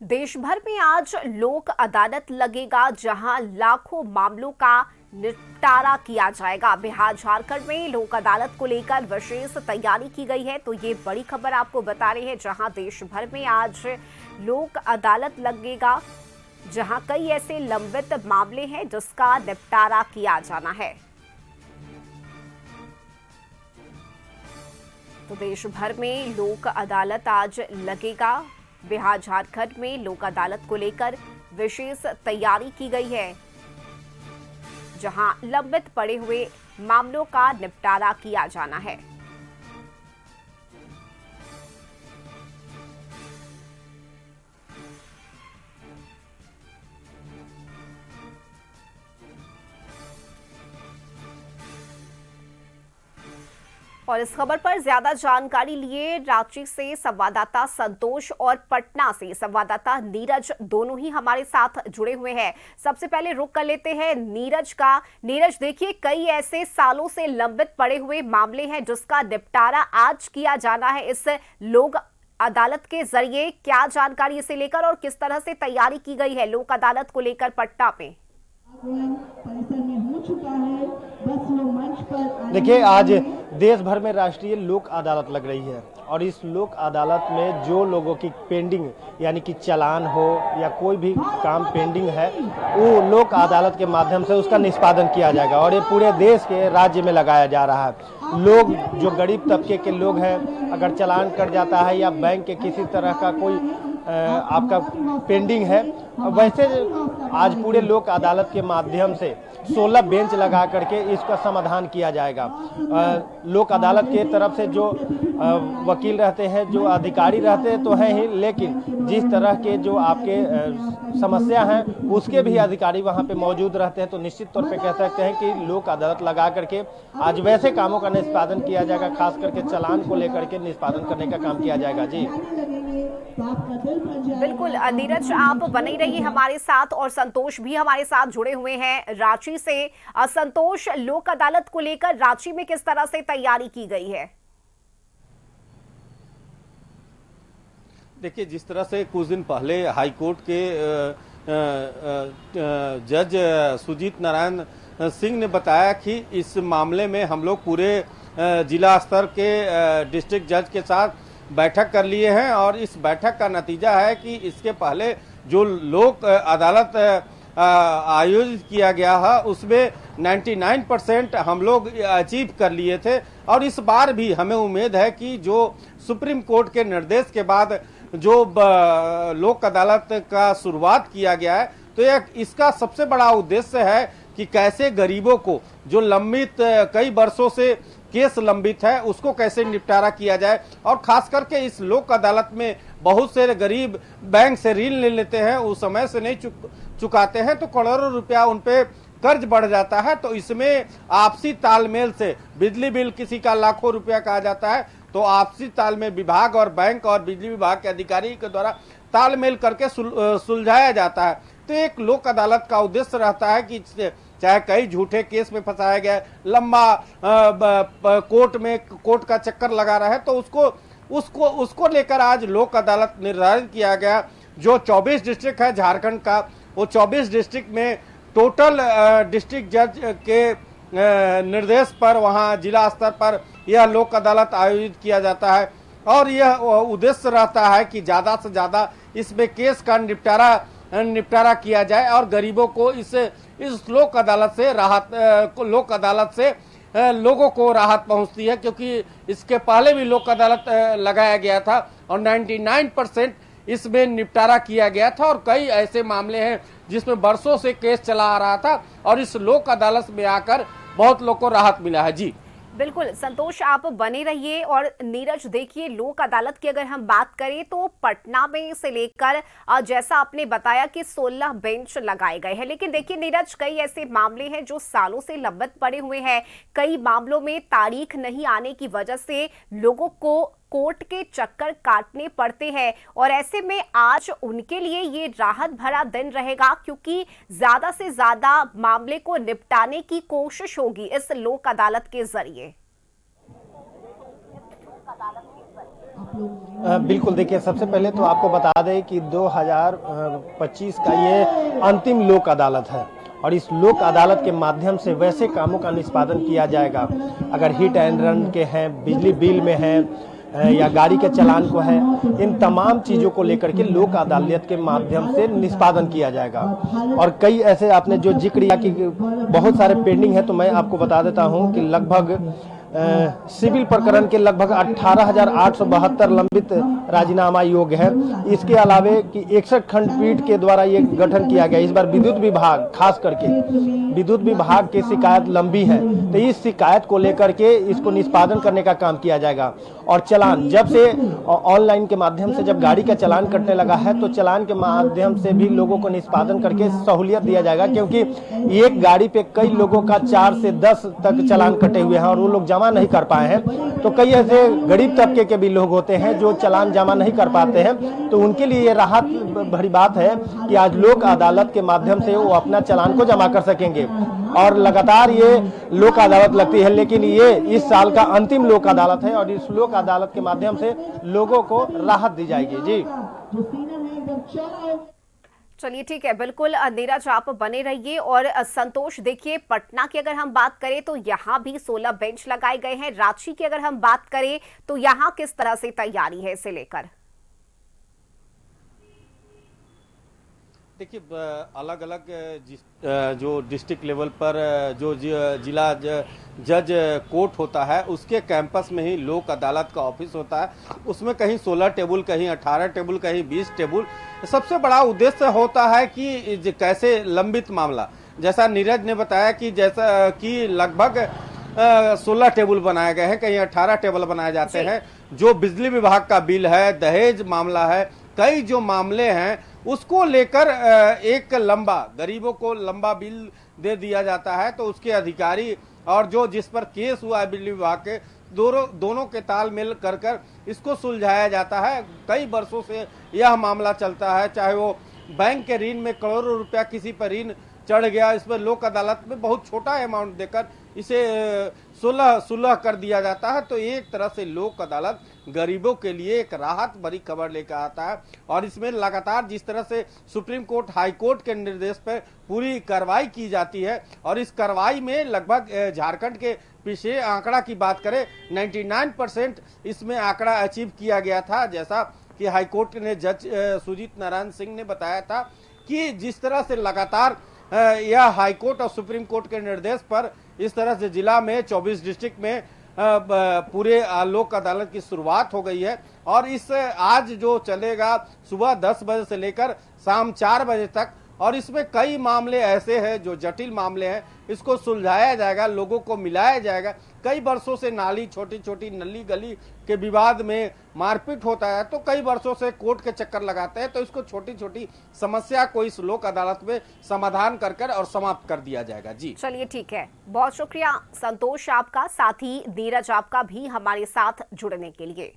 देश भर में आज लोक अदालत लगेगा, जहां लाखों मामलों का निपटारा किया जाएगा। बिहार झारखंड में लोक अदालत को लेकर विशेष तैयारी की गई है। तो ये बड़ी खबर आपको बता रही है, जहां देश भर में आज लोक अदालत लगेगा, जहां कई ऐसे लंबित मामले हैं जिसका निपटारा किया जाना है। तो देश भर में लोक अदालत आज लगेगा। बिहार झारखंड में लोक अदालत को लेकर विशेष तैयारी की गई है, जहां लंबित पड़े हुए मामलों का निपटारा किया जाना है। और इस खबर पर ज्यादा जानकारी लिए रांची से संवाददाता संतोष और पटना से संवाददाता नीरज दोनों ही हमारे साथ जुड़े हुए हैं। सबसे पहले रुक कर लेते हैं नीरज का। नीरज, देखिए, कई ऐसे सालों से लंबित पड़े हुए मामले हैं जिसका निपटारा आज किया जाना है इस लोक अदालत के जरिए। क्या जानकारी इसे लेकर और किस तरह से तैयारी की गई है लोक अदालत को लेकर पटना में? परिसर में हो चुका है। बस लोग मंच पर देखिए, आज देश भर में राष्ट्रीय लोक अदालत लग रही है और इस लोक अदालत में जो लोगों की पेंडिंग यानी कि चालान हो या कोई भी काम पेंडिंग है, वो लोक अदालत के माध्यम से उसका निष्पादन किया जाएगा और ये पूरे देश के राज्य में लगाया जा रहा है। लोग जो गरीब तबके के लोग हैं, अगर चालान कट जाता है या बैंक के किसी तरह का कोई आपका पेंडिंग है, वैसे आज पूरे लोक अदालत के माध्यम से 16 बेंच लगा करके इसका समाधान किया जाएगा। लोक अदालत के तरफ से जो वकील रहते हैं, जो अधिकारी रहते हैं तो हैं ही, लेकिन जिस तरह के जो आपके समस्या हैं उसके भी अधिकारी वहां पे मौजूद रहते हैं। तो निश्चित तौर पे कह सकते हैं कि लोक अदालत लगा करके आज वैसे कामों का निष्पादन किया जाएगा, खास करके चालान को लेकर के निष्पादन करने का काम किया जाएगा। जी बिल्कुल नीरज, आप बने रहिए हमारे साथ और संतोष भी हमारे साथ जुड़े हुए हैं रांची से। संतोष, लोक अदालत को लेकर रांची में किस तरह से तैयारी की गई है? देखिए, जिस तरह से कुछ दिन पहले हाईकोर्ट के जज सुजीत नारायण सिंह ने बताया कि इस मामले में हम लोग पूरे जिला स्तर के डिस्ट्रिक्ट जज के साथ बैठक कर लिए हैं और इस बैठक का नतीजा है कि इसके पहले जो लोक अदालत आयोजित किया गया है उसमें 99% हम लोग अचीव कर लिए थे और इस बार भी हमें उम्मीद है कि जो सुप्रीम कोर्ट के निर्देश के बाद जो लोक अदालत का शुरुआत किया गया है, तो इसका सबसे बड़ा उद्देश्य है कि कैसे गरीबों को जो लंबित कई वर्षों से केस लंबित है उसको कैसे निपटारा किया जाए। और खास करके इस लोक अदालत में बहुत से गरीब बैंक से ऋण ले लेते हैं, उस समय से नहीं चुकाते हैं तो करोड़ों रुपया उन पे कर्ज बढ़ जाता है। तो इसमें आपसी तालमेल से बिजली बिल किसी का लाखों रुपया कहा जाता है, तो आपसी तालमेल विभाग और बैंक और बिजली विभाग के अधिकारी के द्वारा तालमेल करके सुलझाया जाता है। तो एक लोक अदालत का उद्देश्य रहता है कि चाहे कई झूठे केस में फंसाया गया, लंबा कोर्ट का चक्कर लगा रहा है, तो उसको लेकर आज लोक अदालत निर्धारित किया गया। जो 24 डिस्ट्रिक्ट है झारखंड का, वो 24 डिस्ट्रिक्ट में टोटल डिस्ट्रिक्ट जज के निर्देश पर वहां जिला स्तर पर यह लोक अदालत आयोजित किया जाता है और यह उद्देश्य रहता है कि ज्यादा से ज्यादा इसमें केस का निपटारा किया जाए और गरीबों को इस लोक अदालत से लोगों को राहत पहुंचती है, क्योंकि इसके पहले भी लोक अदालत लगाया गया था और 99% इसमें निपटारा किया गया था और कई ऐसे मामले हैं जिसमें वर्षों से केस चला आ रहा था और इस लोक अदालत में आकर बहुत लोगों को राहत मिला है। जी बिल्कुल संतोष, आप बने रहिए। और नीरज, देखिए, लोक अदालत की अगर हम बात करें तो पटना में से लेकर जैसा आपने बताया कि 16 बेंच लगाए गए हैं, लेकिन देखिए नीरज, कई ऐसे मामले हैं जो सालों से लंबित पड़े हुए हैं। कई मामलों में तारीख नहीं आने की वजह से लोगों को कोर्ट के चक्कर काटने पड़ते हैं और ऐसे में आज उनके लिए ये राहत भरा दिन रहेगा, क्योंकि ज्यादा से ज्यादा मामले को निपटाने की कोशिश होगी इस लोक अदालत के जरिए। बिल्कुल, देखिए सबसे पहले तो आपको बता दें कि 2025 का ये अंतिम लोक अदालत है और इस लोक अदालत के माध्यम से वैसे कामों का निष्पादन किया जाएगा, अगर हिट एंड रन के हैं, बिजली बिल में हैं या गाड़ी के चालान को है, इन तमाम चीज़ों को लेकर के लोक अदालत के माध्यम से निष्पादन किया जाएगा। और कई ऐसे आपने जो जिक्र किया कि बहुत सारे पेंडिंग है, तो मैं आपको बता देता हूं कि लगभग सिविल प्रकरण के लगभग 18,872 लंबित राजीनामा योग्य है। इसके अलावे कि 61 खंडपीठ के द्वारा ये गठन किया गया। इस बार विद्युत विभाग, खास करके विद्युत विभाग की शिकायत लंबी है, तो इस शिकायत को लेकर के इसको निष्पादन करने का काम किया जाएगा। और चालान जब से ऑनलाइन के माध्यम से जब गाड़ी का चालान कटने लगा है, तो चालान के माध्यम से भी लोगों को निष्पादन करके सहूलियत दिया जाएगा, क्योंकि एक गाड़ी पे कई लोगों का 4 से 10 तक चालान कटे हुए हैं और वो लोग जमा नहीं कर पाए हैं। तो कई ऐसे गरीब तबके के भी लोग होते हैं जो चालान जमा नहीं कर पाते हैं, तो उनके लिए ये राहत भरी बात है कि आज लोक अदालत के माध्यम से वो अपना चालान को जमा कर सकेंगे। और लगातार ये लोक अदालत लगती है, लेकिन ये इस साल का अंतिम लोक अदालत है और इस लोक अदालत के माध्यम से लोगों को राहत दी जाएगी। जी चलिए ठीक है, बिल्कुल नीरज आप बने रहिए। और संतोष, देखिए पटना की अगर हम बात करें तो यहाँ भी 16 बेंच लगाए गए हैं। रांची की अगर हम बात करें तो यहाँ किस तरह से तैयारी है इसे लेकर? देखिए, अलग अलग जो डिस्ट्रिक्ट लेवल पर जो जिला जज कोर्ट होता है, उसके कैंपस में ही लोक अदालत का ऑफिस होता है। उसमें कहीं 16 टेबल, कहीं 18 टेबल, कहीं 20 टेबल। सबसे बड़ा उद्देश्य होता है कि कैसे लंबित मामला, जैसा नीरज ने बताया कि जैसा कि लगभग 16 टेबल बनाए गए हैं, कहीं 18 टेबल बनाए जाते हैं। जो बिजली विभाग का बिल है, दहेज मामला है, कई जो मामले हैं उसको लेकर एक लंबा, गरीबों को लंबा बिल दे दिया जाता है, तो उसके अधिकारी और जो जिस पर केस हुआ है बिजली विभाग के, दोनों के तालमेल कर इसको सुलझाया जाता है। कई वर्षों से यह मामला चलता है, चाहे वो बैंक के ऋण में करोड़ों रुपया किसी पर ऋण चढ़ गया, इस पर लोक अदालत में बहुत छोटा अमाउंट देकर इसे सुलह कर दिया जाता है। तो एक तरह से लोक अदालत गरीबों के लिए एक राहत भरी खबर लेकर आता है। और इसमें लगातार जिस तरह से सुप्रीम कोर्ट, हाई कोर्ट के निर्देश पर पूरी कार्रवाई की जाती है, और इस कार्रवाई में लगभग झारखंड के पिछले आंकड़ा की बात करें 99% इसमें आंकड़ा अचीव किया गया था। जैसा कि हाई कोर्ट ने जज सुजीत नारायण सिंह ने बताया था कि जिस तरह से लगातार यह हाई कोर्ट और सुप्रीम कोर्ट के निर्देश पर इस तरह से जिला में 24 डिस्ट्रिक्ट में पूरे लोक अदालत की शुरुआत हो गई है। और इस आज जो चलेगा सुबह 10 बजे से लेकर शाम 4 बजे तक, और इसमें कई मामले ऐसे हैं जो जटिल मामले हैं, इसको सुलझाया जाएगा, लोगों को मिलाया जाएगा। कई वर्षों से नाली, छोटी छोटी नली गली के विवाद में मारपीट होता है, तो कई वर्षों से कोर्ट के चक्कर लगाते हैं, तो इसको छोटी छोटी समस्या को इस लोक अदालत में समाधान कर और समाप्त कर दिया जाएगा। जी चलिए ठीक है, बहुत शुक्रिया संतोष आपका, साथ ही नीरज आपका भी हमारे साथ जुड़ने के लिए।